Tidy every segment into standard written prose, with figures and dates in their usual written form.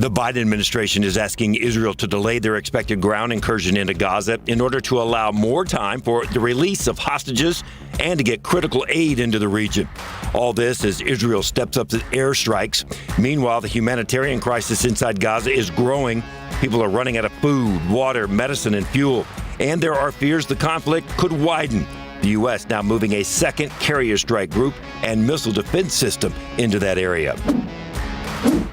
The Biden administration is asking Israel to delay their expected ground incursion into Gaza in order to allow more time for the release of hostages and to get critical aid into the region. All this as Israel steps up its airstrikes. Meanwhile, the humanitarian crisis inside Gaza is growing. People are running out of food, water, medicine, and fuel. And there are fears the conflict could widen. The U.S. now moving a second carrier strike group and missile defense system into that area.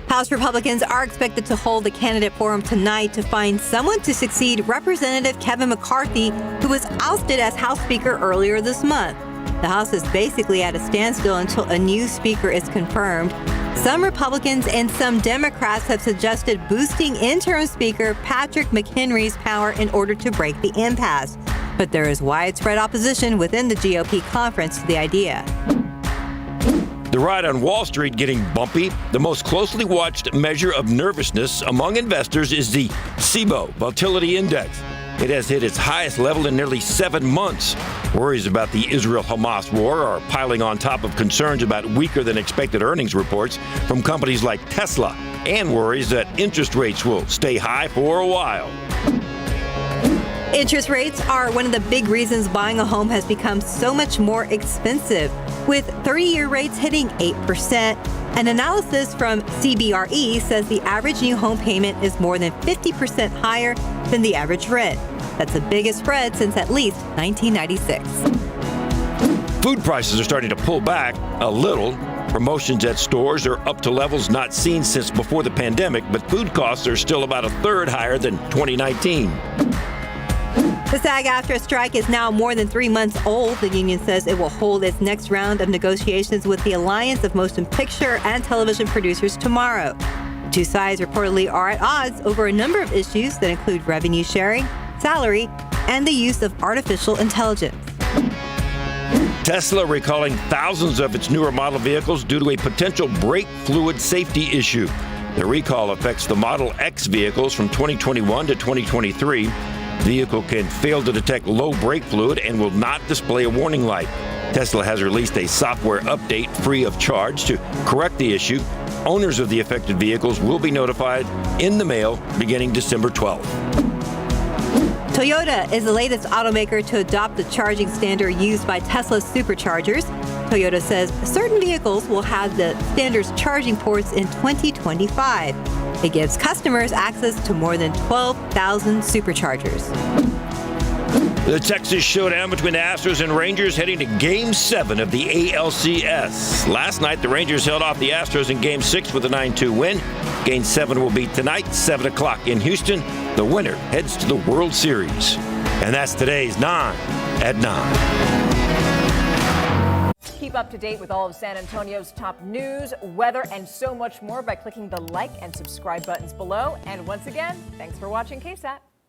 House Republicans are expected to hold a candidate forum tonight to find someone to succeed Representative Kevin McCarthy, who was ousted as House Speaker earlier this month. The House is basically at a standstill until a new speaker is confirmed. Some Republicans and some Democrats have suggested boosting interim Speaker Patrick McHenry's power in order to break the impasse. But there is widespread opposition within the GOP conference to the idea. The ride on Wall Street getting bumpy. The most closely watched measure of nervousness among investors is the SIBO Volatility Index. It has hit its highest level in nearly 7 months. Worries about the Israel-Hamas war are piling on top of concerns about weaker than expected earnings reports from companies like Tesla, and worries that interest rates will stay high for a while. Interest rates are one of the big reasons buying a home has become so much more expensive, with 30-year rates hitting 8%. An analysis from CBRE says the average new home payment is more than 50% higher than the average rent. That's the biggest spread since at least 1996. Food prices are starting to pull back a little. Promotions at stores are up to levels not seen since before the pandemic, but food costs are still about a third higher than 2019. The SAG-AFTRA strike is now more than 3 months old. The union says it will hold its next round of negotiations with the Alliance of Motion Picture and Television Producers tomorrow. The two sides reportedly are at odds over a number of issues that include revenue sharing, salary, and the use of artificial intelligence. Tesla recalling thousands of its newer model vehicles due to a potential brake fluid safety issue. The recall affects the Model X vehicles from 2021 to 2023. The vehicle can fail to detect low brake fluid and will not display a warning light. Tesla has released a software update free of charge to correct the issue. Owners of the affected vehicles will be notified in the mail beginning December 12th. Toyota is the latest automaker to adopt the charging standard used by Tesla's superchargers. Toyota says certain vehicles will have the standard's charging ports in 2025. It gives customers access to more than 12,000 superchargers. The Texas showdown between the Astros and Rangers heading to Game 7 of the ALCS. Last night, the Rangers held off the Astros in Game 6 with a 9-2 win. Game 7 will be tonight, 7 o'clock in Houston. The winner heads to the World Series. And that's today's 9 at 9. Keep up to date with all of San Antonio's top news, weather, and so much more by clicking the like and subscribe buttons below. And once again, thanks for watching KSAT.